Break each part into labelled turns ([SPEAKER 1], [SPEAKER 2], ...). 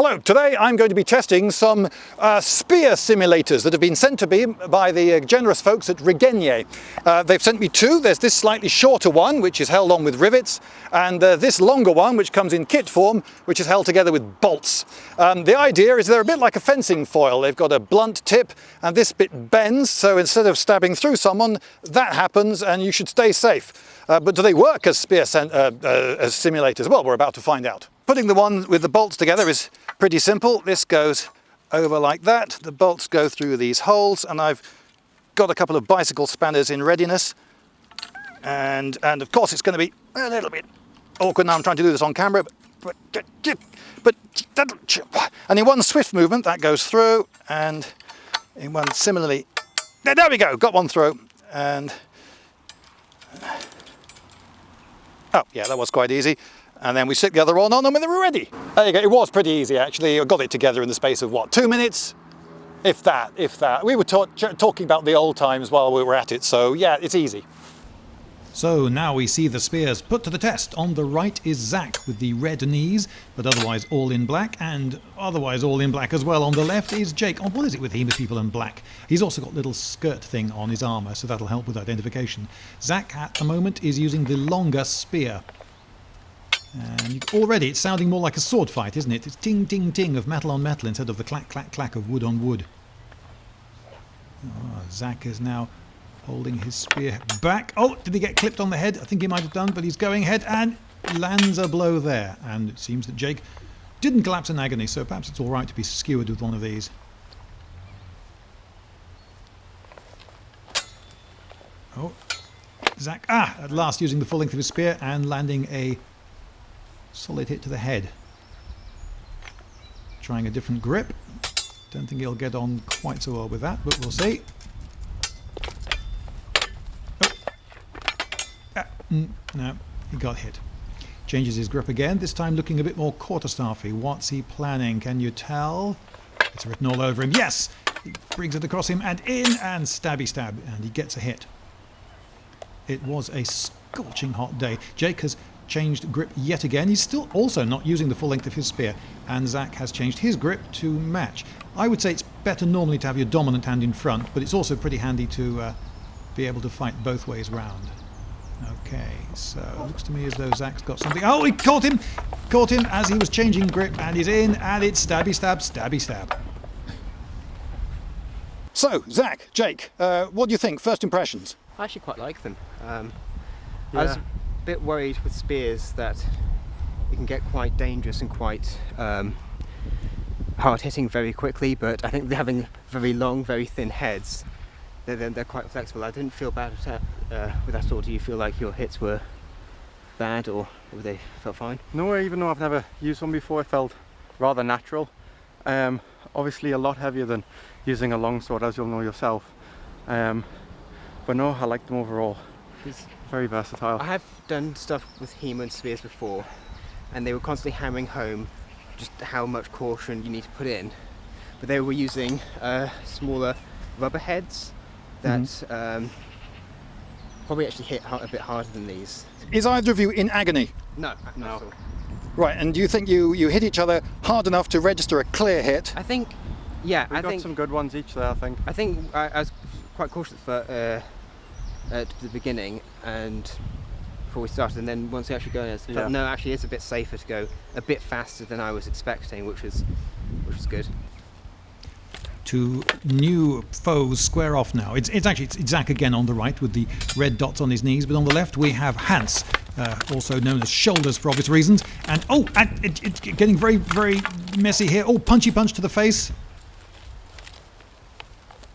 [SPEAKER 1] Hello, today I'm going to be testing some spear simulators that have been sent to me by the generous folks at Regenier. They've sent me two. There's this slightly shorter one, which is held on with rivets, and this longer one, which comes in kit form, which is held together with bolts. The idea is they're a bit like a fencing foil. They've got a blunt tip, and this bit bends, so instead of stabbing through someone, that happens, and you should stay safe. But do they work as spear as simulators? Well, we're about to find out. Putting the one with the bolts together is pretty simple. This goes over like that. The bolts go through these holes, and I've got a couple of bicycle spanners in readiness. And of course it's going to be a little bit awkward now. I'm trying to do this on camera, and in one swift movement that goes through, and in one similarly, there we go, got one through, and oh yeah, that was quite easy. And then we stick the other one on and then we're ready. There you go, it was pretty easy actually. I got it together in the space of what, 2 minutes? If that. We were talking about the old times while we were at it, so yeah, it's easy.
[SPEAKER 2] So now we see the spears put to the test. On the right is Zach with the red knees, but otherwise all in black, and otherwise all in black as well. On the left is Jake. Oh, what is it with him with people in black? He's also got a little skirt thing on his armour, so that'll help with identification. Zach at the moment is using the longer spear. And already it's sounding more like a sword fight, isn't it? It's ting ting ting of metal on metal instead of the clack clack clack of wood on wood. Oh, Zach is now holding his spear back. Oh, did he get clipped on the head? I think he might have done, but he's going ahead and lands a blow there. And it seems that Jake didn't collapse in agony, so perhaps it's all right to be skewered with one of these. Oh, Zach, at last using the full length of his spear and landing a solid hit to the head. Trying a different grip. Don't think he'll get on quite so well with that, but we'll see. No, he got hit. Changes his grip again, this time looking a bit more quarterstaffy. What's he planning? Can you tell? It's written all over him. Yes! He brings it across him and in, and stabby stab, and he gets a hit. It was a scorching hot day. Jake has changed grip yet again. He's still also not using the full length of his spear, and Zach has changed his grip to match. I would say it's better normally to have your dominant hand in front, but it's also pretty handy to be able to fight both ways round. Okay, so it looks to me as though Zach's got something. Oh, he caught him! Caught him as he was changing grip, and he's in, and it's stabby stab, stabby stab.
[SPEAKER 1] So, Zach, Jake, what do you think? First impressions?
[SPEAKER 3] I actually quite like them. I was a bit worried with spears that it can get quite dangerous and quite hard hitting very quickly, but I think they're having very long, very thin heads. They're quite flexible. I didn't feel bad with that sort. Do you feel like your hits were bad, or they felt fine?
[SPEAKER 4] No, even though I've never used one before, it felt rather natural. Obviously a lot heavier than using a longsword, as you'll know yourself. But no, I like them overall. It's very versatile.
[SPEAKER 3] I have done stuff with He-Man spears before, and they were constantly hammering home just how much caution you need to put in. But they were using smaller rubber heads that probably actually hit a bit harder than these.
[SPEAKER 1] Is either of you in agony?
[SPEAKER 3] No, not at all.
[SPEAKER 1] Right, and do you think you hit each other hard enough to register a clear hit?
[SPEAKER 3] I think, yeah.
[SPEAKER 4] We got some good ones each there, I think.
[SPEAKER 3] I think I was quite cautious at the beginning and before we started, and then once we actually go, no, actually it's a bit safer to go a bit faster than I was expecting, which was good.
[SPEAKER 2] Two new foes square off now. It's Zach again on the right with the red dots on his knees, but on the left we have Hans, also known as shoulders for obvious reasons. And it's getting very, very messy here. Oh, punchy punch to the face.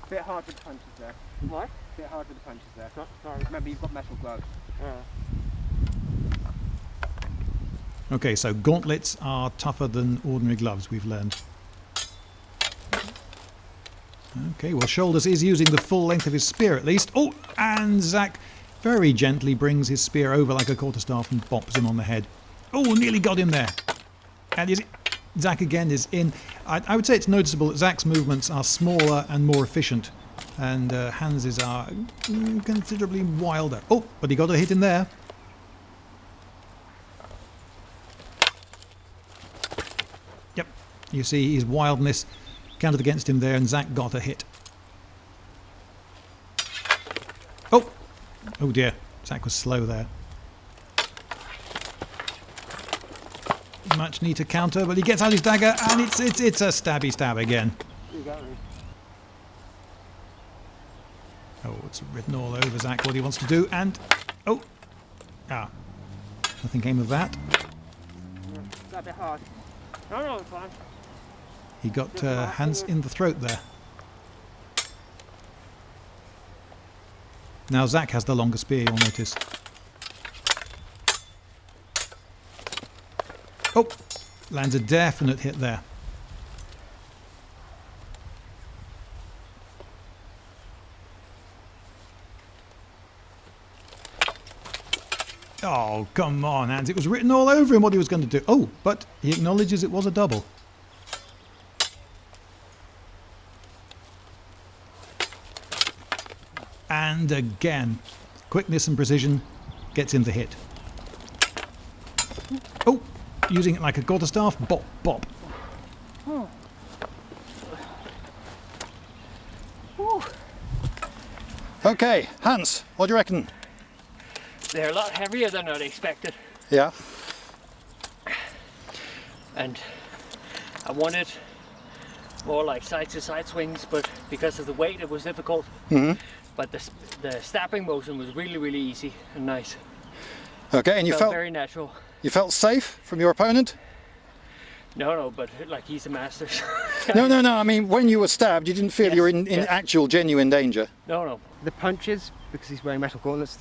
[SPEAKER 3] Bit hard with the punches there. What? Bit hard with the punches there. Sorry. Remember, you've got metal gloves.
[SPEAKER 2] Okay, so gauntlets are tougher than ordinary gloves, we've learned. Okay, well, Shoulders is using the full length of his spear at least. Oh, and Zach very gently brings his spear over like a quarterstaff and bops him on the head. Oh, nearly got him there. And Zach again is in. I would say it's noticeable that Zach's movements are smaller and more efficient, and Hans's are considerably wilder. Oh, but he got a hit in there. You see his wildness counted against him there, and Zach got a hit. Oh! Oh dear. Zach was slow there. Much need to counter, but he gets out his dagger, and it's a stabby stab again. Oh, it's written all over Zach what he wants to do, and oh, nothing came of that.
[SPEAKER 5] It's a bit hard. No, it's fine.
[SPEAKER 2] He got hands in the throat there. Now Zach has the longer spear, you'll notice. Oh, lands a definite hit there. Oh, come on, Hans. It was written all over him what he was going to do. Oh, but he acknowledges it was a double. And again, quickness and precision gets him the hit. Oh, using it like a quarterstaff. Bop, bop.
[SPEAKER 1] Okay, Hans, what do you reckon?
[SPEAKER 5] They're a lot heavier than I'd expected,
[SPEAKER 1] Yeah.
[SPEAKER 5] and I wanted more like side-to-side swings, but because of the weight it was difficult. But the stabbing motion was really, really easy and nice.
[SPEAKER 1] Okay, and you felt
[SPEAKER 5] very natural.
[SPEAKER 1] you felt safe from your opponent?
[SPEAKER 5] No, but like he's a master.
[SPEAKER 1] No. I mean, when you were stabbed, you didn't feel you were in
[SPEAKER 5] yes.
[SPEAKER 1] actual, genuine danger.
[SPEAKER 5] No.
[SPEAKER 3] The punches, because he's wearing metal gauntlets,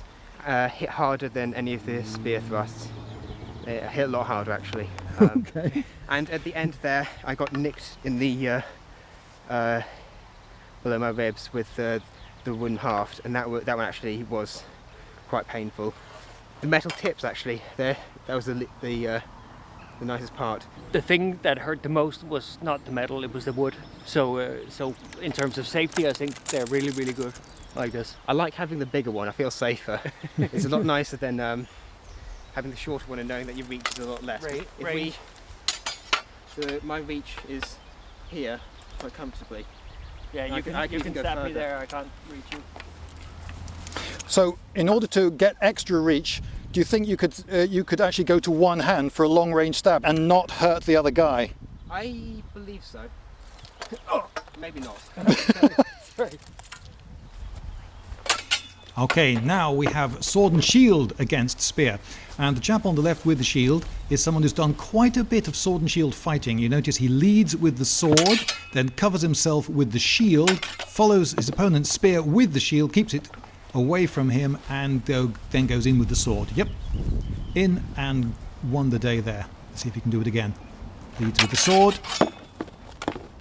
[SPEAKER 3] hit harder than any of the spear thrusts. They hit a lot harder actually.
[SPEAKER 1] Okay.
[SPEAKER 3] And at the end there, I got nicked in the below my ribs with the wooden haft, and that one actually was quite painful. The metal tips actually, that was the nicest part.
[SPEAKER 5] The thing that hurt the most was not the metal, it was the wood. So in terms of safety, I think they're really, really good like this.
[SPEAKER 3] I like having the bigger one, I feel safer. It's a lot nicer than having the shorter one and knowing that your reach is a lot less. My reach is here quite comfortably.
[SPEAKER 5] Yeah, you can
[SPEAKER 3] go
[SPEAKER 5] stab me
[SPEAKER 3] further.
[SPEAKER 5] there, I can't reach you.
[SPEAKER 1] So, in order to get extra reach, do you think you could actually go to one hand for a long-range stab and not hurt the other guy?
[SPEAKER 3] I believe so. Oh, maybe not.
[SPEAKER 5] Sorry.
[SPEAKER 2] Okay, now we have sword and shield against spear. And the chap on the left with the shield is someone who's done quite a bit of sword and shield fighting. You notice he leads with the sword, then covers himself with the shield, follows his opponent's spear with the shield, keeps it away from him, and then goes in with the sword. Yep, in and won the day there. Let's see if he can do it again. Leads with the sword,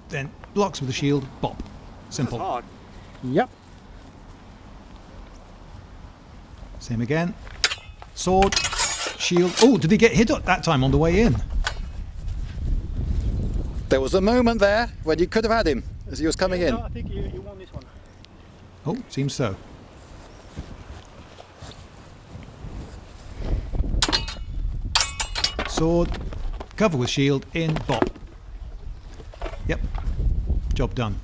[SPEAKER 2] then blocks with the shield, bop. Simple.
[SPEAKER 4] That's hard.
[SPEAKER 1] Yep.
[SPEAKER 2] Same again. Sword, shield. Oh, did he get hit that time on the way in?
[SPEAKER 1] There was a moment there when you could have had him as he was coming in.
[SPEAKER 5] No, I think you won this one.
[SPEAKER 2] Oh, seems so. Sword, cover with shield, in, bop. Yep, job done.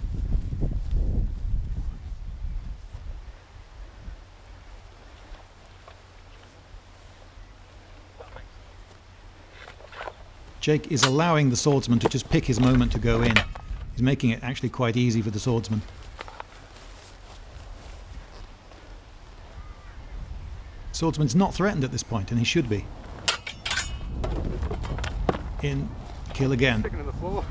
[SPEAKER 2] Jake is allowing the swordsman to just pick his moment to go in. He's making it actually quite easy for the swordsman. Swordsman's not threatened at this point, and he should be. In, kill again.
[SPEAKER 4] Sticking in the floor.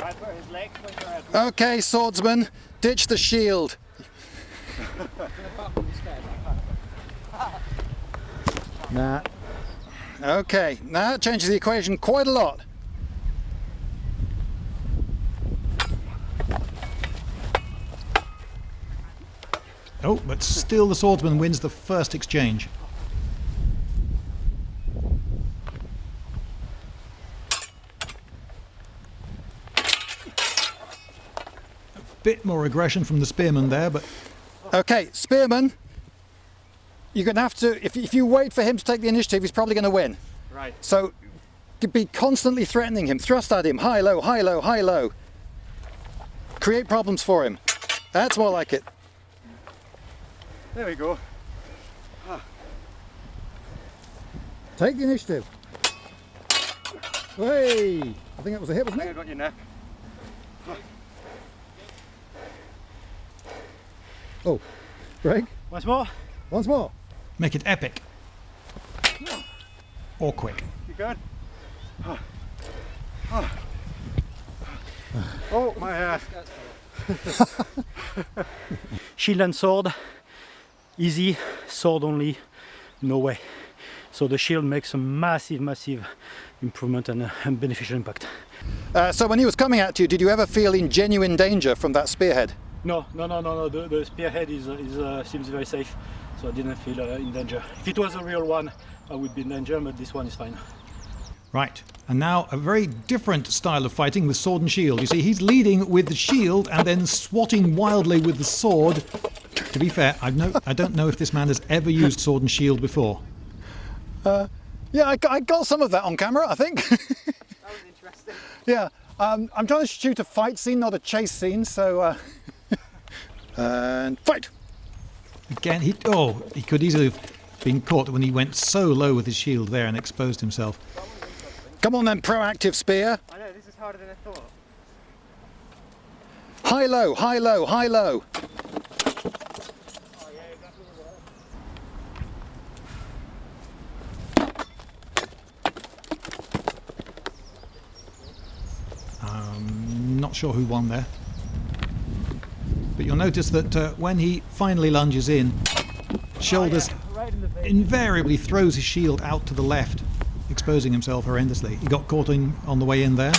[SPEAKER 5] Right where his legs when you're at.
[SPEAKER 1] Okay, swordsman, ditch the shield. Nah. Okay, now that changes the equation quite a lot.
[SPEAKER 2] Oh, but still the swordsman wins the first exchange. A bit more aggression from the spearman there, but
[SPEAKER 1] Okay, Spearman, you're going to have to, if you wait for him to take the initiative, he's probably going to win.
[SPEAKER 5] Right.
[SPEAKER 1] So be constantly threatening him. Thrust at him. High, low, high, low, high, low. Create problems for him. That's more like it.
[SPEAKER 4] There we go.
[SPEAKER 1] Take the initiative. Hey! I think that was a hit, wasn't
[SPEAKER 4] I
[SPEAKER 1] it?
[SPEAKER 4] got your neck.
[SPEAKER 1] Oh, Greg,
[SPEAKER 3] Once more.
[SPEAKER 1] once more.
[SPEAKER 2] Make it epic. Or quick.
[SPEAKER 4] You good? Oh, my hair.
[SPEAKER 6] Shield and sword, easy. Sword only, no way. So the shield makes a massive improvement and beneficial impact.
[SPEAKER 1] So when he was coming at you, did you ever feel in genuine danger from that spearhead?
[SPEAKER 6] No. The spearhead seems very safe, so I didn't feel in danger. If it was a real one, I would be in danger, but this one is fine.
[SPEAKER 2] Right, and now a very different style of fighting with sword and shield. You see, he's leading with the shield and then swatting wildly with the sword. To be fair, I don't know if this man has ever used sword and shield before.
[SPEAKER 1] Yeah, I got some of that on camera, I think.
[SPEAKER 3] That was interesting.
[SPEAKER 1] Yeah, I'm trying to shoot a fight scene, not a chase scene, so... and fight!
[SPEAKER 2] Again, he could easily have been caught when he went so low with his shield there and exposed himself.
[SPEAKER 1] Come on then, proactive spear.
[SPEAKER 3] I know, this is harder than I thought.
[SPEAKER 1] High, low, high, low, high, low.
[SPEAKER 2] Not sure who won there. But you'll notice that when he finally lunges in, Shoulders invariably throws his shield out to the left, exposing himself horrendously. He got caught on the way in there,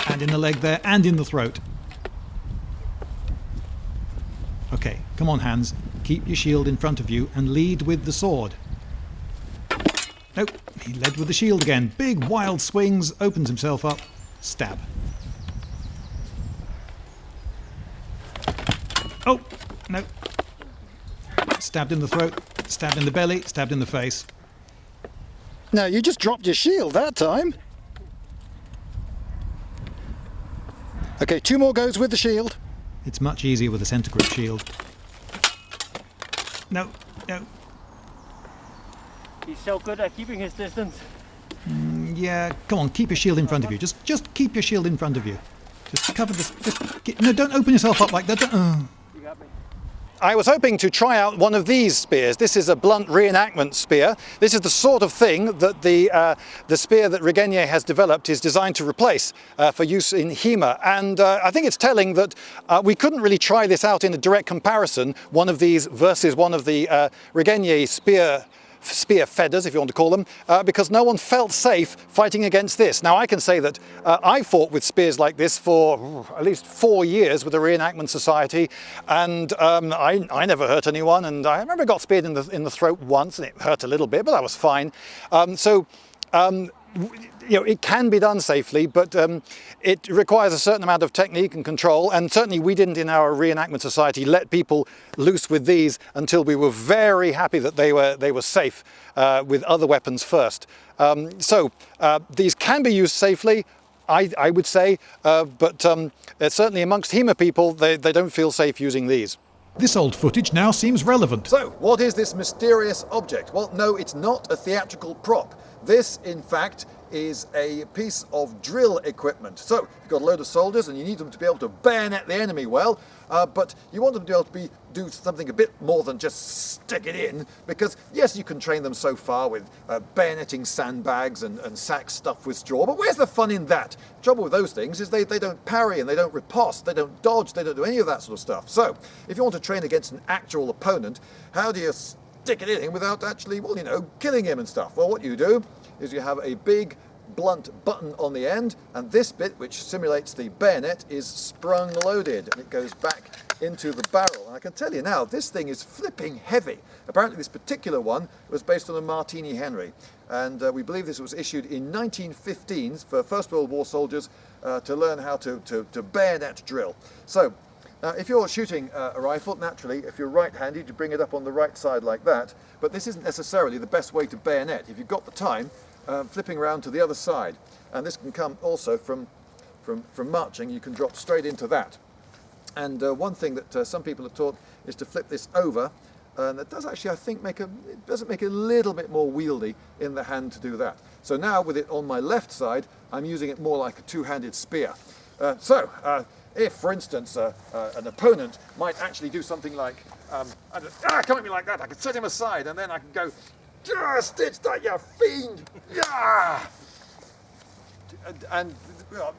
[SPEAKER 2] and in the leg there, and in the throat. Okay, come on, Hans. Keep your shield in front of you and lead with the sword. Nope, he led with the shield again. Big wild swings, opens himself up, stab. Oh, no. Stabbed in the throat, stabbed in the belly, stabbed in the face.
[SPEAKER 1] No, you just dropped your shield that time. Okay, 2 more goes with the shield.
[SPEAKER 2] It's much easier with a centre grip shield. No, no.
[SPEAKER 6] He's so good at keeping his distance.
[SPEAKER 2] Yeah, come on, keep your shield in front of you. Just keep your shield in front of you. Just cover this. No, don't open yourself up like that.
[SPEAKER 6] You got me.
[SPEAKER 1] I was hoping to try out one of these spears. This is a blunt reenactment spear. This is the sort of thing that the spear that Regenier has developed is designed to replace for use in HEMA. And I think it's telling that we couldn't really try this out in a direct comparison, one of these versus one of the Regenier spear feathers, if you want to call them, because no one felt safe fighting against this. Now I can say that I fought with spears like this for at least 4 years with the Reenactment Society, and I never hurt anyone, and I remember I got speared in the throat once and it hurt a little bit, but that was fine. You know, it can be done safely, but it requires a certain amount of technique and control, and certainly we didn't in our Reenactment Society let people loose with these until we were very happy that they were safe with other weapons first. These can be used safely, I would say, but certainly amongst HEMA people, they don't feel safe using these.
[SPEAKER 2] This old footage now seems relevant.
[SPEAKER 1] So, what is this mysterious object? Well, no, it's not a theatrical prop. This, in fact, is a piece of drill equipment. So, you've got a load of soldiers and you need them to be able to bayonet the enemy well, but you want them to be able to do something a bit more than just stick it in, because yes, you can train them so far with bayoneting sandbags and sacks stuffed with straw, but where's the fun in that? The trouble with those things is they don't parry and they don't riposte, they don't dodge, they don't do any of that sort of stuff. So, if you want to train against an actual opponent, how do you stick it in him without actually, well, you know, killing him and stuff? Well, what you do is you have a big blunt button on the end, and this bit, which simulates the bayonet, is sprung loaded and it goes back into the barrel. And I can tell you now, this thing is flipping heavy. Apparently this particular one was based on a Martini Henry, and we believe this was issued in 1915 for First World War soldiers to learn how to bayonet drill. So now, if you're shooting a rifle, naturally, if you're right-handed, you bring it up on the right side like that, but this isn't necessarily the best way to bayonet. If you've got the time, flipping around to the other side. And this can come also from marching. You can drop straight into that. And one thing that some people have taught is to flip this over, and that does actually, I think, make it a little bit more wieldy in the hand to do that. So now with it on my left side, I'm using it more like a two-handed spear. If, for instance, an opponent might actually do something like, come at me like that, I can set him aside, and then I can go, stitch that, you fiend! Yeah! And well,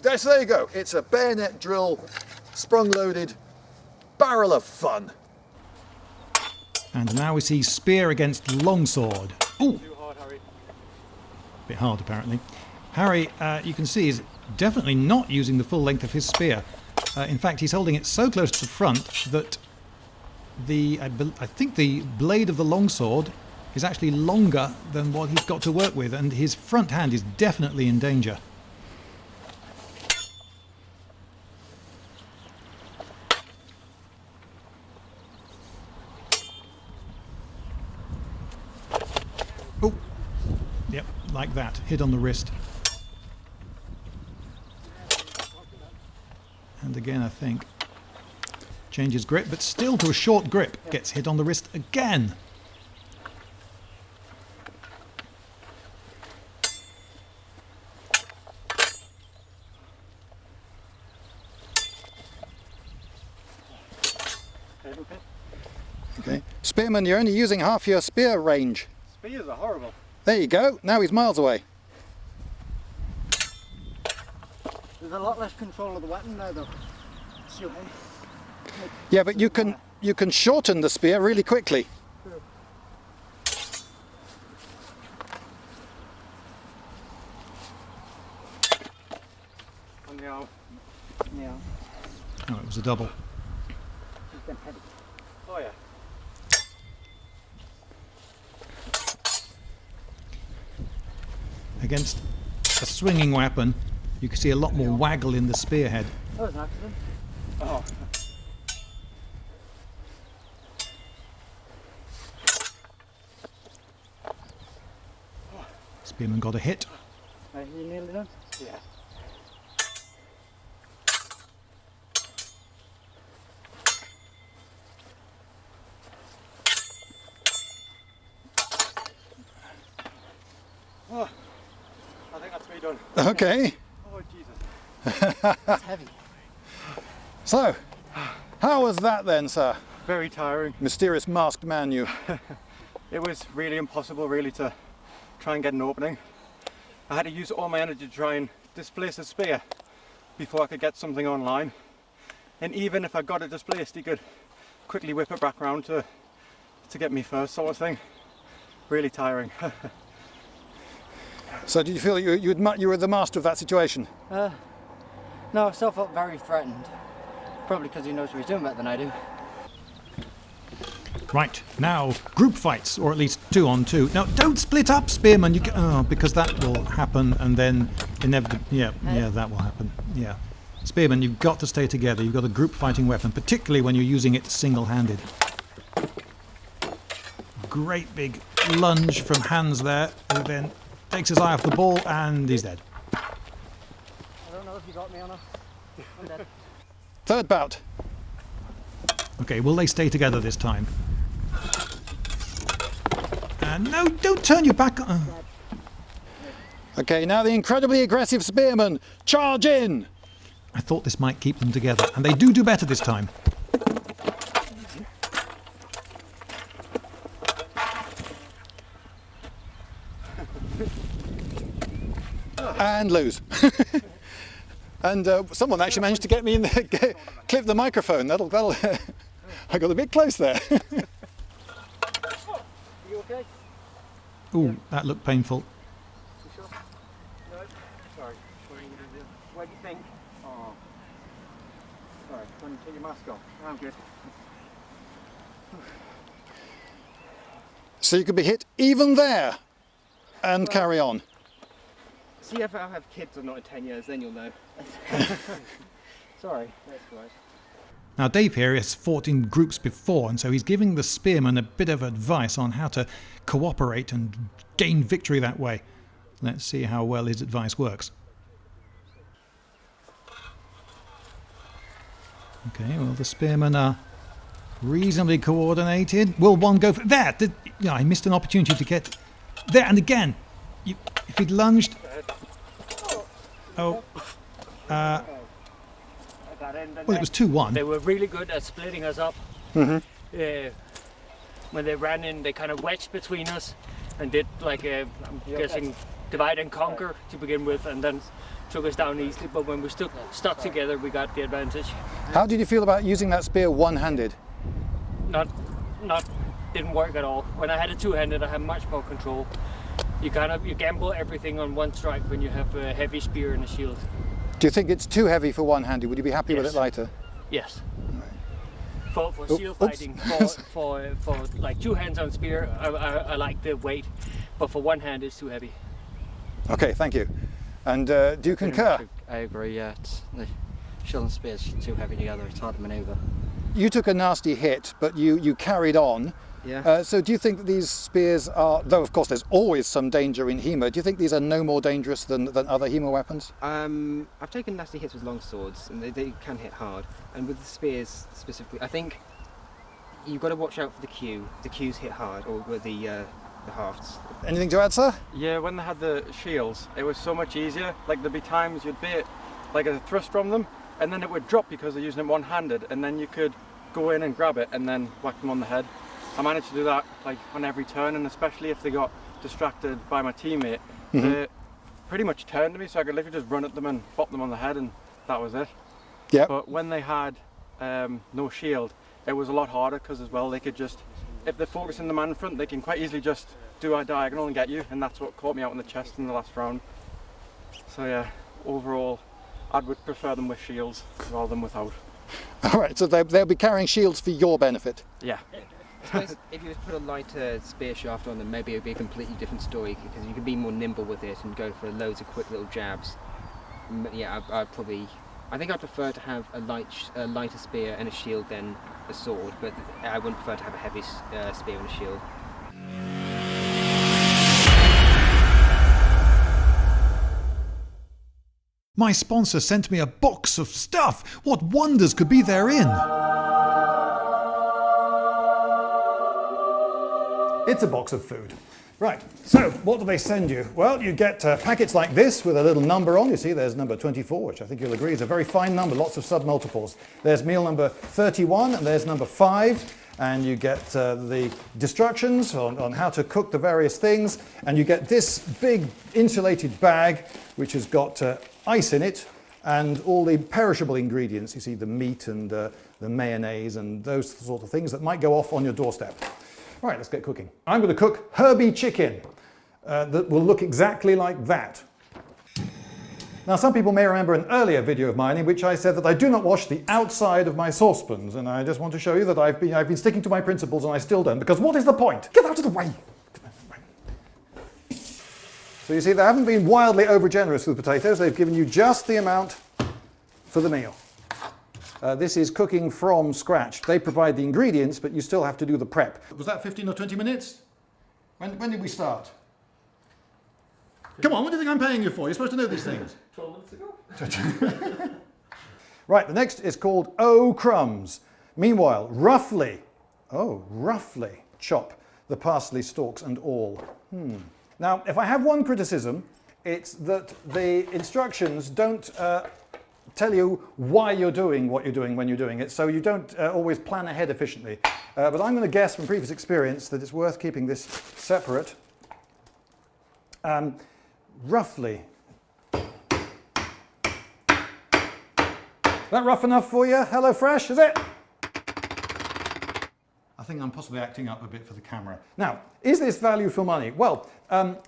[SPEAKER 1] there you go. It's a bayonet drill, sprung-loaded barrel of fun.
[SPEAKER 2] And now we see spear against longsword. Ooh!
[SPEAKER 4] Too hard, Harry.
[SPEAKER 2] Bit hard, apparently. Harry, you can see, is definitely not using the full length of his spear. In fact, he's holding it so close to the front that I think the blade of the longsword is actually longer than what he's got to work with, and his front hand is definitely in danger. Oh, yep, like that, hit on the wrist. And again, I think, changes grip, but still to a short grip, gets hit on the wrist again.
[SPEAKER 1] Okay, Spearman, you're only using half your spear range.
[SPEAKER 4] Spears are horrible.
[SPEAKER 1] There you go. Now he's miles away.
[SPEAKER 6] There's a lot less control of the weapon now, though.
[SPEAKER 1] Yeah, but you can shorten the spear really quickly.
[SPEAKER 4] On the arm.
[SPEAKER 6] Yeah.
[SPEAKER 2] Oh, it was a double.
[SPEAKER 4] Oh yeah.
[SPEAKER 2] Against a swinging weapon, you can see a lot more waggle in the spearhead.
[SPEAKER 6] That was an accident.
[SPEAKER 4] Oh.
[SPEAKER 2] Spearman got a hit.
[SPEAKER 6] You nearly done?
[SPEAKER 4] Yeah. Oh, I think that's me done.
[SPEAKER 1] Okay.
[SPEAKER 4] Oh Jesus.
[SPEAKER 6] It's heavy.
[SPEAKER 1] So, how was that then, sir?
[SPEAKER 4] Very tiring.
[SPEAKER 1] Mysterious masked man, you.
[SPEAKER 4] It was really impossible really to try and get an opening. I had to use all my energy to try and displace a spear before I could get something online. And even if I got it displaced, he could quickly whip it back around to get me first, sort of thing. Really tiring.
[SPEAKER 1] So did you feel you were the master of that situation?
[SPEAKER 6] No, I still felt very threatened. Probably because he knows what he's doing better than I do.
[SPEAKER 2] Right, now group fights, or at least 2 on 2. Now don't split up, Spearman, because that will happen, and then inevitably, yeah, that will happen, yeah. Spearman, you've got to stay together. You've got a group fighting weapon, particularly when you're using it single-handed. Great big lunge from Hans there, who then takes his eye off the ball, and he's dead.
[SPEAKER 6] I don't know if you got me or not. I'm dead.
[SPEAKER 1] Third bout.
[SPEAKER 2] Okay, will they stay together this time? And no, don't turn your back.
[SPEAKER 1] Okay, now the incredibly aggressive Spearman. Charge in!
[SPEAKER 2] I thought this might keep them together, and they do better this time.
[SPEAKER 1] And lose. And someone actually managed to get me in there, clip the microphone. That'll. I got a bit close there.
[SPEAKER 6] You okay?
[SPEAKER 2] Ooh, that looked painful.
[SPEAKER 6] You sure? No? Sorry. What do you think?
[SPEAKER 4] Oh. Sorry, when you take your mask off. I'm good.
[SPEAKER 1] So you could be hit even there and carry on.
[SPEAKER 3] See if I have kids or not in 10 years, then you'll know.
[SPEAKER 6] Sorry. That's right.
[SPEAKER 2] Now Dave here has fought in groups before, and so he's giving the Spearman a bit of advice on how to cooperate and gain victory that way. Let's see how well his advice works. Okay, well, the spearmen are reasonably coordinated. Will one go for that? Yeah, I missed an opportunity to get there. And again, if he'd lunged. Oh. Well, it was 2-1.
[SPEAKER 5] They were really good at splitting us up.
[SPEAKER 1] Mm-hmm.
[SPEAKER 5] When they ran in, they kind of wedged between us and did like I'm guessing divide and conquer to begin with, and then took us down easily. But when we stuck together, we got the advantage.
[SPEAKER 1] How did you feel about using that spear one-handed?
[SPEAKER 5] Didn't work at all. When I had it two-handed, I had much more control. You gamble everything on one strike when you have a heavy spear and a shield.
[SPEAKER 1] Do you think it's too heavy for one-handed? Would you be happy with it lighter?
[SPEAKER 5] Yes. For shield fighting, for like two hands on spear, I like the weight, but for one hand it's too heavy.
[SPEAKER 1] Okay, thank you. And do you concur?
[SPEAKER 7] I agree, yeah. The shield and spear is too heavy together, it's hard to manoeuvre.
[SPEAKER 1] You took a nasty hit, but you carried on.
[SPEAKER 3] Yeah.
[SPEAKER 1] So do you think that these spears are, though of course there's always some danger in HEMA, do you think these are no more dangerous than other HEMA weapons?
[SPEAKER 3] I've taken nasty hits with longswords, and they can hit hard. And with the spears specifically, I think you've got to watch out for the Q. The Qs hit hard, or with the halves.
[SPEAKER 1] Anything to add, sir?
[SPEAKER 4] Yeah, when they had the shields, it was so much easier. Like there'd be times you'd bait like a thrust from them, and then it would drop because they're using it one-handed, and then you could go in and grab it and then whack them on the head. I managed to do that like on every turn, and especially if they got distracted by my teammate, they pretty much turned to me, so I could literally just run at them and bop them on the head, and that was it.
[SPEAKER 1] Yeah.
[SPEAKER 4] But when they had no shield, it was a lot harder because as well they could just, if they're focusing the man in front, they can quite easily just do a diagonal and get you, and that's what caught me out in the chest in the last round. So yeah, overall, I would prefer them with shields rather than without.
[SPEAKER 1] All right, so they'll be carrying shields for your benefit.
[SPEAKER 3] Yeah. I suppose if you put a lighter spear shaft on them, maybe it would be a completely different story, because you can be more nimble with it and go for loads of quick little jabs. Yeah, I think I'd prefer to have a lighter spear and a shield than a sword, but I wouldn't prefer to have a heavy spear and a shield.
[SPEAKER 2] My sponsor sent me a box of stuff. What wonders could be therein? It's a box of food. Right, so what do they send you? Well, you get packets like this with a little number on. You see there's number 24, which I think you'll agree is a very fine number, lots of sub-multiples. There's meal number 31 and there's number 5. And you get the instructions on how to cook the various things. And you get this big insulated bag, which has got ice in it and all the perishable ingredients. You see the meat and the mayonnaise and those sort of things that might go off on your doorstep. All right, let's get cooking. I'm going to cook herby chicken that will look exactly like that. Now, some people may remember an earlier video of mine in which I said that I do not wash the outside of my saucepans, and I just want to show you that I've been sticking to my principles, and I still don't, because what is the point? Get out of the way! So you see, they haven't been wildly over-generous with potatoes. They've given you just the amount for the meal. This is cooking from scratch. They provide the ingredients, but you still have to do the prep. Was that 15 or 20 minutes? When did we start? Come on, what do you think I'm paying you for? You're supposed to know these things.
[SPEAKER 5] 12 minutes ago.
[SPEAKER 1] Right, the next is called Oh Crumbs. Meanwhile, roughly chop the parsley stalks and all. Now, if I have one criticism, it's that the instructions don't tell you why you're doing what you're doing when you're doing it, so you don't always plan ahead efficiently. But I'm going to guess from previous experience that it's worth keeping this separate. Roughly. That rough enough for you? Hello Fresh, is it? I think I'm possibly acting up a bit for the camera. Now, is this value for money? Well,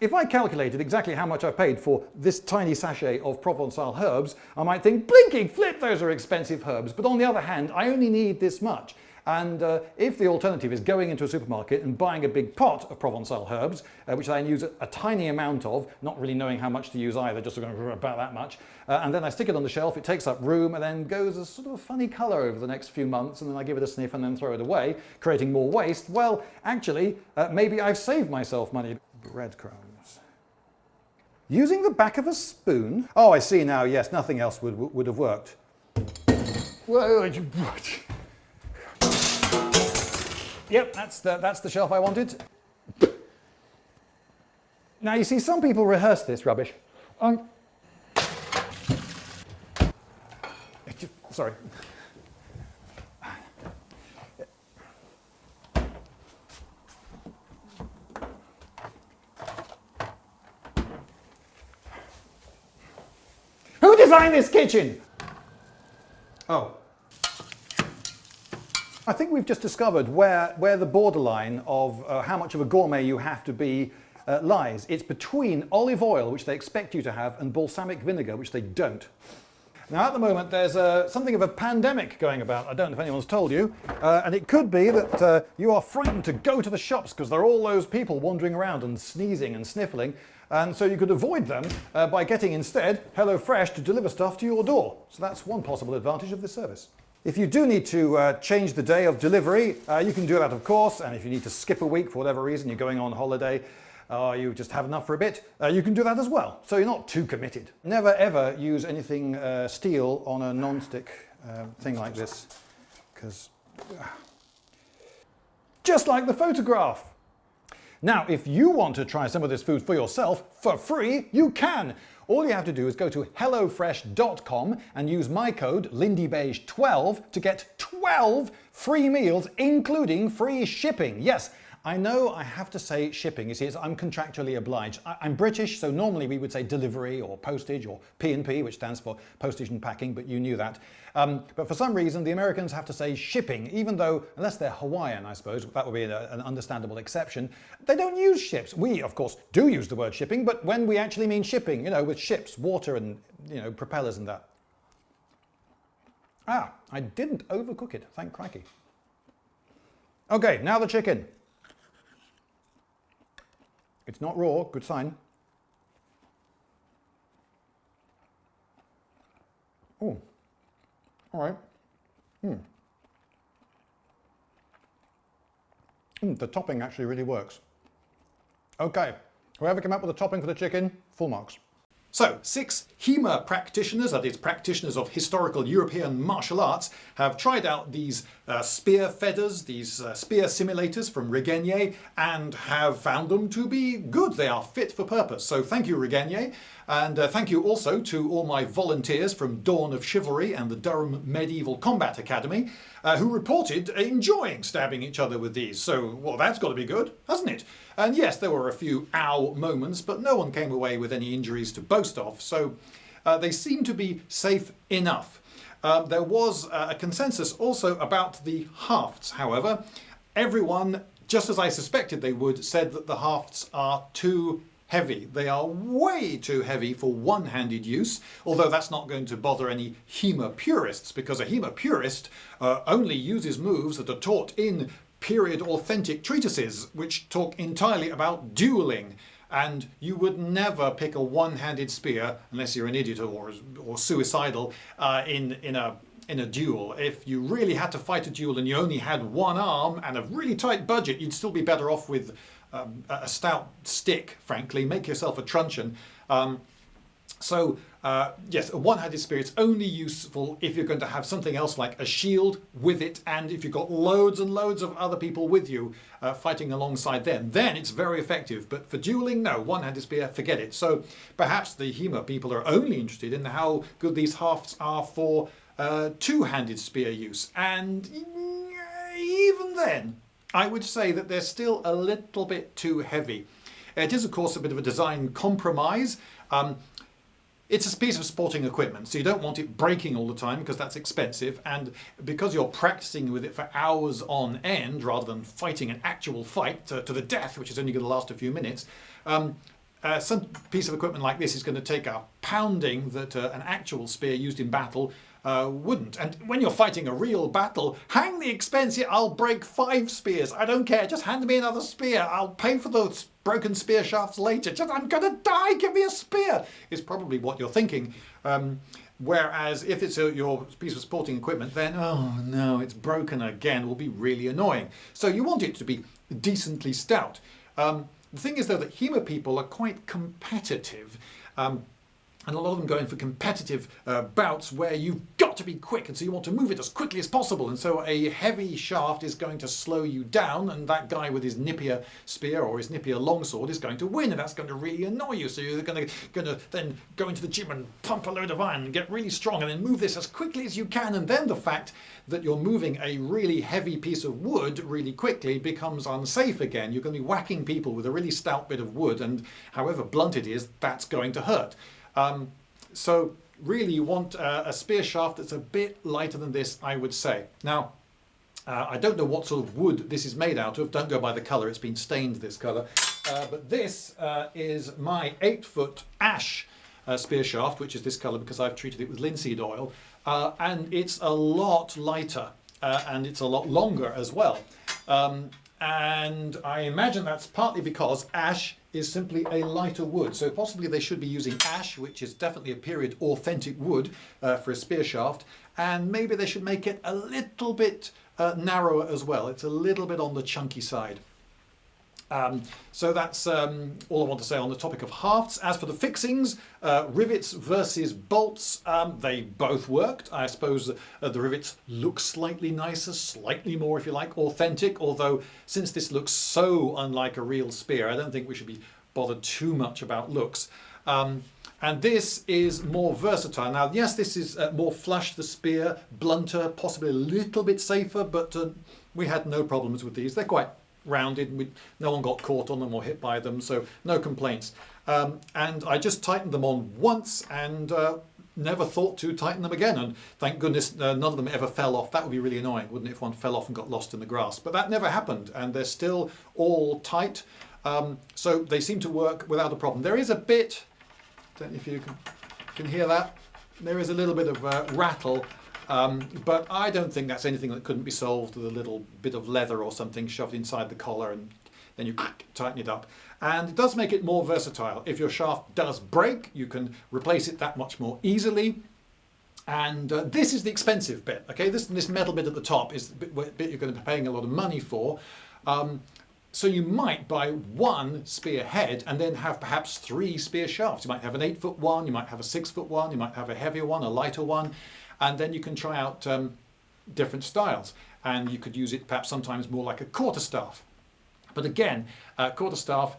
[SPEAKER 1] if I calculated exactly how much I've paid for this tiny sachet of Provençal herbs, I might think, blinking flip, those are expensive herbs. But on the other hand, I only need this much. And if the alternative is going into a supermarket and buying a big pot of Provençal herbs, which I use a tiny amount of, not really knowing how much to use either, just about that much, and then I stick it on the shelf, it takes up room and then goes a sort of funny colour over the next few months, and then I give it a sniff and then throw it away, creating more waste, well, actually, maybe I've saved myself money. Breadcrumbs. Using the back of a spoon? Oh, I see now, yes, nothing else would have worked. Yep, that's the shelf I wanted. Now, you see, some people rehearse this rubbish. Sorry. Who designed this kitchen? Oh. I think we've just discovered where the borderline of how much of a gourmet you have to be lies. It's between olive oil, which they expect you to have, and balsamic vinegar, which they don't. Now, at the moment, there's something of a pandemic going about. I don't know if anyone's told you. And it could be that you are frightened to go to the shops because there are all those people wandering around and sneezing and sniffling. And so you could avoid them by getting instead HelloFresh to deliver stuff to your door. So that's one possible advantage of this service. If you do need to change the day of delivery, you can do that, of course. And if you need to skip a week for whatever reason, you're going on holiday, or you just have enough for a bit, you can do that as well. So you're not too committed. Never ever use anything steel on a non-stick thing like this, because just like the photograph. Now, if you want to try some of this food for yourself for free, you can. All you have to do is go to hellofresh.com and use my code Lindybeige12 to get 12 free meals, including free shipping. Yes, I know I have to say shipping. You see, I'm contractually obliged. I'm British, so normally we would say delivery or postage or P&P, which stands for postage and packing, but you knew that. But for some reason, the Americans have to say shipping, even though, unless they're Hawaiian, I suppose, that would be an understandable exception, they don't use ships. We, of course, do use the word shipping, but when we actually mean shipping, you know, with ships, water and, you know, propellers and that. Ah, I didn't overcook it, thank crikey. Okay, now the chicken. It's not raw, good sign. Oh, all right. The topping actually really works. Okay, whoever came up with the topping for the chicken, full marks. So, 6 HEMA practitioners, that is practitioners of historical European martial arts, have tried out these spear feathers, these spear simulators from Regenier, and have found them to be good. They are fit for purpose. So thank you, Regenier. And thank you also to all my volunteers from Dawn of Chivalry and the Durham Medieval Combat Academy, who reported enjoying stabbing each other with these. So, well, that's got to be good, hasn't it? And yes, there were a few ow moments, but no one came away with any injuries to boast of. So they seem to be safe enough. There was a consensus also about the hafts, however. Everyone, just as I suspected they would, said that the hafts are too heavy. They are way too heavy for one-handed use, although that's not going to bother any HEMA purists, because a HEMA purist only uses moves that are taught in period authentic treatises, which talk entirely about dueling. And you would never pick a one-handed spear, unless you're an idiot or suicidal, in a duel. If you really had to fight a duel and you only had one arm and a really tight budget, you'd still be better off with a stout stick, frankly. Make yourself a truncheon. Yes, a one-handed spear is only useful if you're going to have something else like a shield with it, and if you've got loads and loads of other people with you fighting alongside them, then it's very effective. But for dueling, no, one-handed spear, forget it. So perhaps the HEMA people are only interested in how good these hafts are for two-handed spear use. And even then, I would say that they're still a little bit too heavy. It is, of course, a bit of a design compromise. It's a piece of sporting equipment, so you don't want it breaking all the time because that's expensive, and because you're practicing with it for hours on end rather than fighting an actual fight to the death, which is only going to last a few minutes, some piece of equipment like this is going to take a pounding that an actual spear used in battle wouldn't. And when you're fighting a real battle, hang the expense here. I'll break 5 spears. I don't care. Just hand me another spear. I'll pay for those broken spear shafts later. I'm gonna die. Give me a spear. Is probably what you're thinking. Whereas if it's your piece of sporting equipment, then oh no, it's broken again. Will be really annoying. So you want it to be decently stout. The thing is, though, that HEMA people are quite competitive, And a lot of them go in for competitive bouts where you've got to be quick, and so you want to move it as quickly as possible. And so a heavy shaft is going to slow you down, and that guy with his nippier spear or his nippier longsword is going to win, and that's going to really annoy you. So you're going to then go into the gym and pump a load of iron and get really strong, and then move this as quickly as you can. And then the fact that you're moving a really heavy piece of wood really quickly becomes unsafe again. You're going to be whacking people with a really stout bit of wood, and however blunt it is, that's going to hurt. So really you want a spear shaft that's a bit lighter than this, I would say. Now, I don't know what sort of wood this is made out of. Don't go by the colour, it's been stained this colour. But this is my 8-foot ash spear shaft, which is this colour because I've treated it with linseed oil. And it's a lot lighter and it's a lot longer as well. And I imagine that's partly because ash is simply a lighter wood. So possibly they should be using ash, which is definitely a period authentic wood for a spear shaft. And maybe they should make it a little bit narrower as well. It's a little bit on the chunky side. So that's all I want to say on the topic of hafts. As for the fixings, rivets versus bolts, they both worked. I suppose the rivets look slightly nicer, slightly more, if you like, authentic, although since this looks so unlike a real spear, I don't think we should be bothered too much about looks. And this is more versatile. Now, yes, this is more flush the spear, blunter, possibly a little bit safer, but we had no problems with these. They're quite rounded, no one got caught on them or hit by them, so no complaints. And I just tightened them on once and never thought to tighten them again, and thank goodness none of them ever fell off. That would be really annoying, wouldn't it, if one fell off and got lost in the grass? But that never happened, and they're still all tight, so they seem to work without a problem. There is a bit, I don't know if you can hear that, there is a little bit of rattle. But I don't think that's anything that couldn't be solved with a little bit of leather or something shoved inside the collar, and then you tighten it up. And it does make it more versatile. If your shaft does break, you can replace it that much more easily. And this is the expensive bit, okay? This metal bit at the top is the bit you're going to be paying a lot of money for. So you might buy one spear head and then have perhaps 3 spear shafts. You might have an 8-foot one, you might have a 6-foot one, you might have a heavier one, a lighter one. And then you can try out different styles, and you could use it perhaps sometimes more like a quarterstaff. But again, quarterstaff,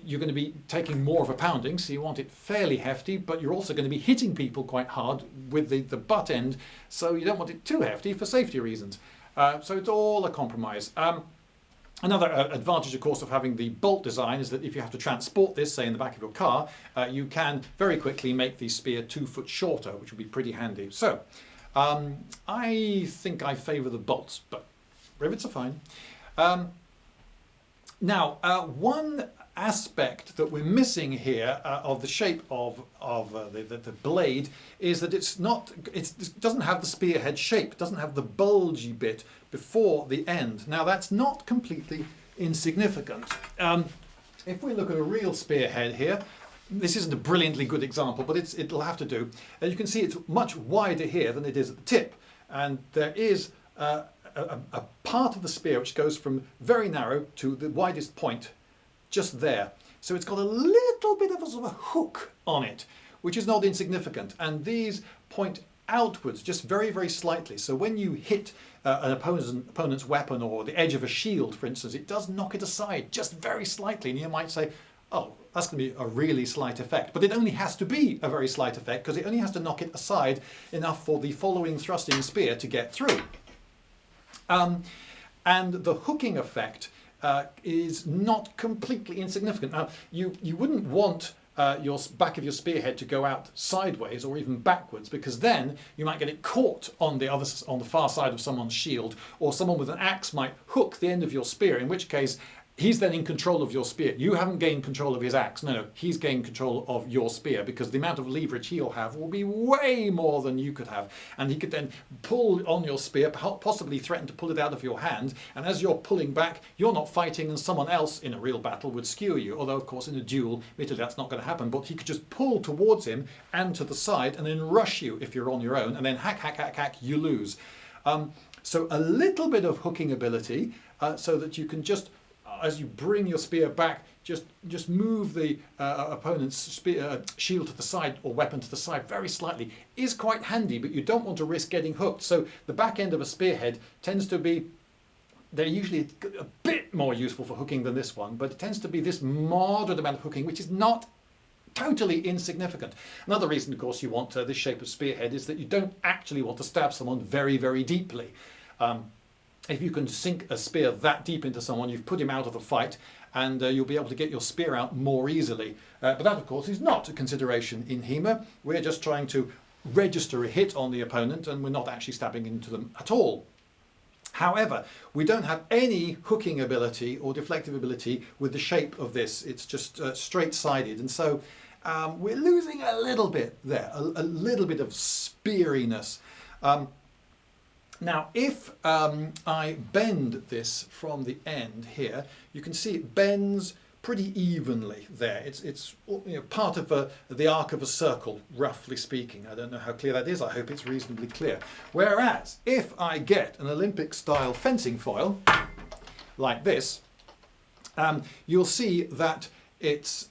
[SPEAKER 1] you're going to be taking more of a pounding, so you want it fairly hefty, but you're also going to be hitting people quite hard with the butt end, so you don't want it too hefty for safety reasons. So it's all a compromise. Another advantage, of course, of having the bolt design is that if you have to transport this, say in the back of your car, you can very quickly make the spear 2 foot shorter, which would be pretty handy. So I think I favour the bolts, but rivets are fine. Now, one aspect that we're missing here of the shape of the blade is that it doesn't have the spearhead shape, it doesn't have the bulgy bit before the end. Now that's not completely insignificant. If we look at a real spearhead here, this isn't a brilliantly good example, but it'll have to do. You can see it's much wider here than it is at the tip, and there is a part of the spear which goes from very narrow to the widest point just there. So it's got a little bit of a sort of a hook on it, which is not insignificant, and these point outwards just very, very slightly. So when you hit an opponent's weapon or the edge of a shield, for instance, it does knock it aside just very slightly, and you might say, oh, that's going to be a really slight effect. But it only has to be a very slight effect because it only has to knock it aside enough for the following thrusting spear to get through. And the hooking effect is not completely insignificant. Now, you wouldn't want your back of your spearhead to go out sideways or even backwards, because then you might get it caught on the far side of someone's shield, or someone with an axe might hook the end of your spear, in which case he's then in control of your spear. You haven't gained control of his axe. No, he's gained control of your spear, because the amount of leverage he'll have will be way more than you could have. And he could then pull on your spear, possibly threaten to pull it out of your hand. And as you're pulling back, you're not fighting, and someone else in a real battle would skewer you. Although, of course, in a duel, admittedly, that's not going to happen. But he could just pull towards him and to the side and then rush you if you're on your own. And then hack, hack, hack, hack, you lose. So a little bit of hooking ability so that you can just, as you bring your spear back,
[SPEAKER 2] just move the opponent's shield to the side or weapon to the side very slightly is quite handy, but you don't want to risk getting hooked. So the back end of a spearhead tends to be, they're usually a bit more useful for hooking than this one, but it tends to be this moderate amount of hooking, which is not totally insignificant. Another reason, of course, you want this shape of spearhead is that you don't actually want to stab someone very, very deeply. If you can sink a spear that deep into someone, you've put him out of the fight, and you'll be able to get your spear out more easily. But that, of course, is not a consideration in HEMA. We're just trying to register a hit on the opponent, and we're not actually stabbing into them at all. However, we don't have any hooking ability or deflective ability with the shape of this. It's just straight-sided, and so we're losing a little bit there, a little bit of speariness. Now, if I bend this from the end here, you can see it bends pretty evenly there. It's part of the arc of a circle, roughly speaking. I don't know how clear that is. I hope it's reasonably clear. Whereas, if I get an Olympic-style fencing foil, like this, you'll see that it's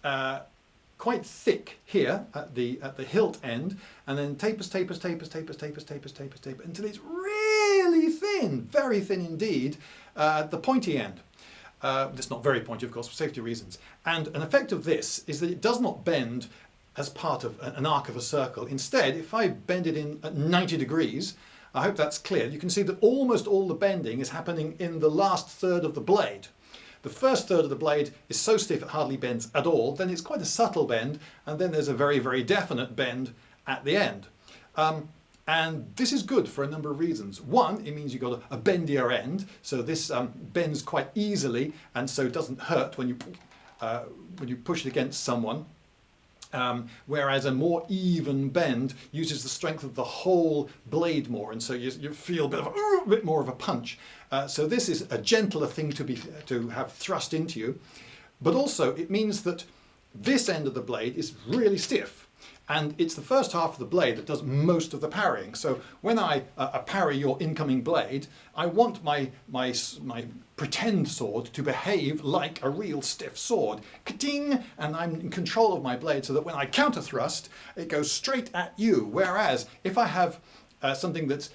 [SPEAKER 2] quite thick here at the hilt end, and then tapers until it's really thin, very thin indeed, at the pointy end. It's not very pointy, of course, for safety reasons. And an effect of this is that it does not bend as part of an arc of a circle. Instead, if I bend it in at 90 degrees, I hope that's clear, you can see that almost all the bending is happening in the last third of the blade. The first third of the blade is so stiff it hardly bends at all, then it's quite a subtle bend, and then there's a very, very definite bend at the end. And this is good for a number of reasons. One, it means you've got a bendier end, so this bends quite easily, and so it doesn't hurt when you push it against someone. Whereas a more even bend uses the strength of the whole blade more, and so you feel a bit more of a punch. So this is a gentler thing to have thrust into you, but also it means that this end of the blade is really stiff. And it's the first half of the blade that does most of the parrying. So when I parry your incoming blade, I want my pretend sword to behave like a real stiff sword. Ka-ting! And I'm in control of my blade so that when I counter thrust, it goes straight at you. Whereas if I have something that's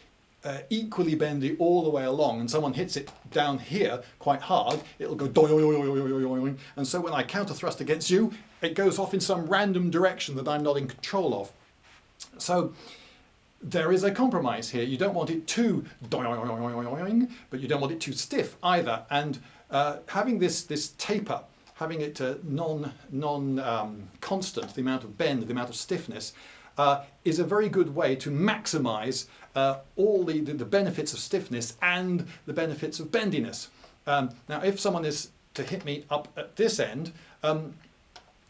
[SPEAKER 2] equally bendy all the way along and someone hits it down here quite hard, it'll go doing, and so when I counter thrust against you, it goes off in some random direction that I'm not in control of. So there is a compromise here. You don't want it too doing, but you don't want it too stiff either. And having this taper, having it non-constant, the amount of bend, the amount of stiffness, is a very good way to maximize all the benefits of stiffness and the benefits of bendiness. Now, if someone is to hit me up at this end,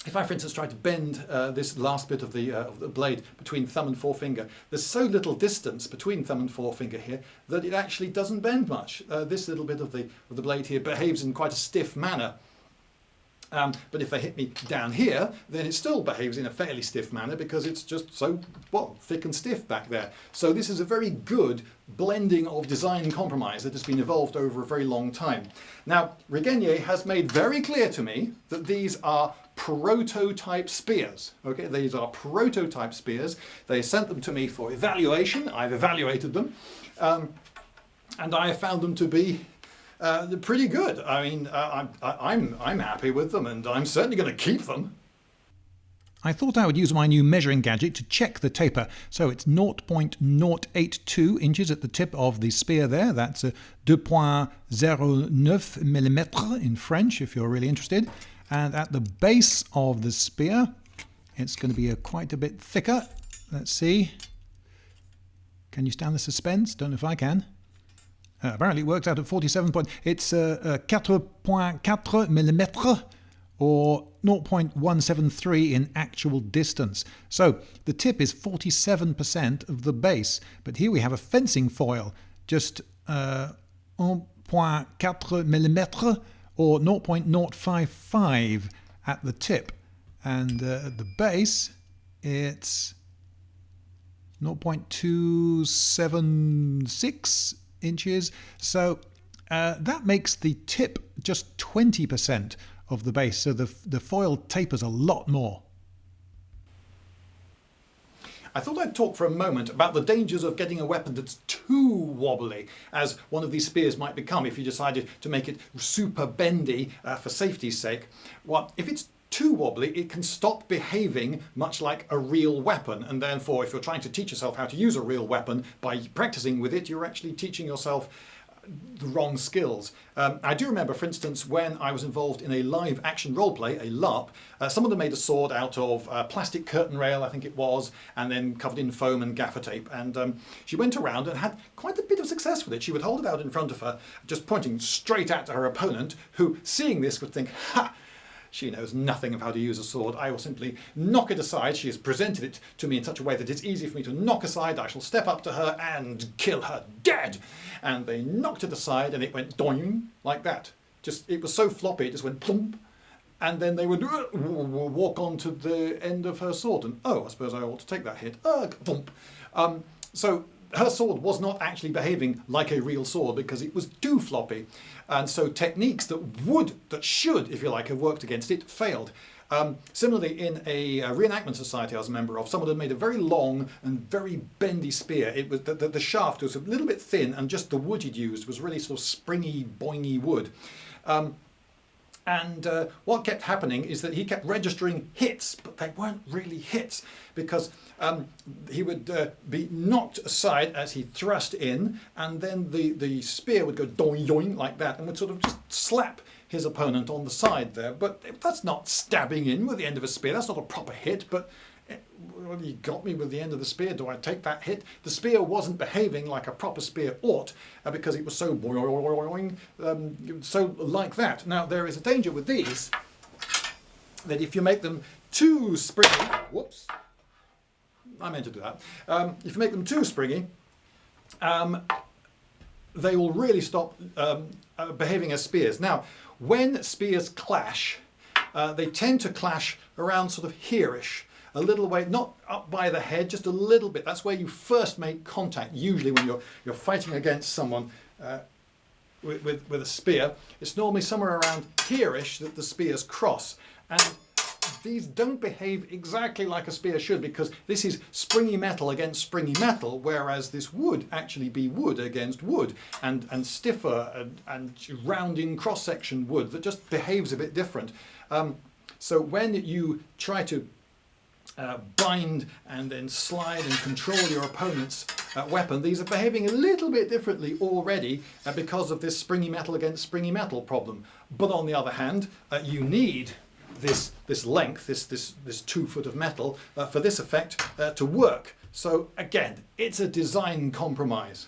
[SPEAKER 2] if I, for instance, try to bend this last bit of the blade between thumb and forefinger, there's so little distance between thumb and forefinger here that it actually doesn't bend much. This little bit of the blade here behaves in quite a stiff manner. But if they hit me down here, then it still behaves in a fairly stiff manner because it's just so, well, thick and stiff back there. So this is a very good blending of design compromise that has been evolved over a very long time. Now, Regenier has made very clear to me that these are prototype spears. Okay, these are prototype spears. They sent them to me for evaluation. I've evaluated them, and I have found them to be pretty good. I mean, I'm happy with them, and I'm certainly going to keep them. I thought I would use my new measuring gadget to check the taper. So it's 0.082 inches at the tip of the spear there. That's 2.09 mm in French, if you're really interested. And at the base of the spear, it's going to be quite a bit thicker. Let's see. Can you stand the suspense? Don't know if I can. Apparently it works out at 47 point. It's 4.4 mm or 0.173 in actual distance. So the tip is 47% of the base. But here we have a fencing foil, just 1.4 mm or 0.055 at the tip. And at the base, it's 0.276 inches. So that makes the tip just 20% of the base, so the foil tapers a lot more.
[SPEAKER 1] I thought I'd talk for a moment about the dangers of getting a weapon that's too wobbly, as one of these spears might become if you decided to make it super bendy for safety's sake. Well, if it's too wobbly, it can stop behaving much like a real weapon, and therefore if you're trying to teach yourself how to use a real weapon, by practicing with it, you're actually teaching yourself the wrong skills. I do remember, for instance, when I was involved in a live action roleplay, a LARP, someone had made a sword out of plastic curtain rail, I think it was, and then covered in foam and gaffer tape. And she went around and had quite a bit of success with it. She would hold it out in front of her, just pointing straight at her opponent, who, seeing this, would think, ha! She knows nothing of how to use a sword. I will simply knock it aside. She has presented it to me in such a way that it's easy for me to knock aside. I shall step up to her and kill her dead. And they knocked it aside and it went doing like that. Just, it was so floppy, it just went plump. And then they would walk on to the end of her sword. And, oh, I suppose I ought to take that hit. Thump. So her sword was not actually behaving like a real sword because it was too floppy. And so techniques that should, if you like, have worked against it, failed. Similarly, in a reenactment society I was a member of, someone had made a very long and very bendy spear. It was the shaft was a little bit thin, and just the wood he'd used was really sort of springy, boingy wood. And what kept happening is that he kept registering hits, but they weren't really hits, because he would be knocked aside as he thrust in, and then the spear would go doing yoing like that, and would sort of just slap his opponent on the side there. But that's not stabbing in with the end of a spear. That's not a proper hit. But well, he got me with the end of the spear. Do I take that hit? The spear wasn't behaving like a proper spear ought, because it was so boing, so like that. Now there is a danger with these, that if you make them too springy, whoops, I meant to do that. If you make them too springy, they will really stop behaving as spears. Now, when spears clash, they tend to clash around sort of here-ish, a little way, not up by the head, just a little bit. That's where you first make contact. Usually, when you're fighting against someone with a spear, it's normally somewhere around here-ish that the spears cross. And these don't behave exactly like a spear should, because this is springy metal against springy metal, whereas this would actually be wood against wood, and stiffer and rounding cross-section wood that just behaves a bit different. So when you try to bind and then slide and control your opponent's weapon, these are behaving a little bit differently already because of this springy metal against springy metal problem. But on the other hand, you need this length, this 2 foot of metal for this effect to work. So again, it's a design compromise.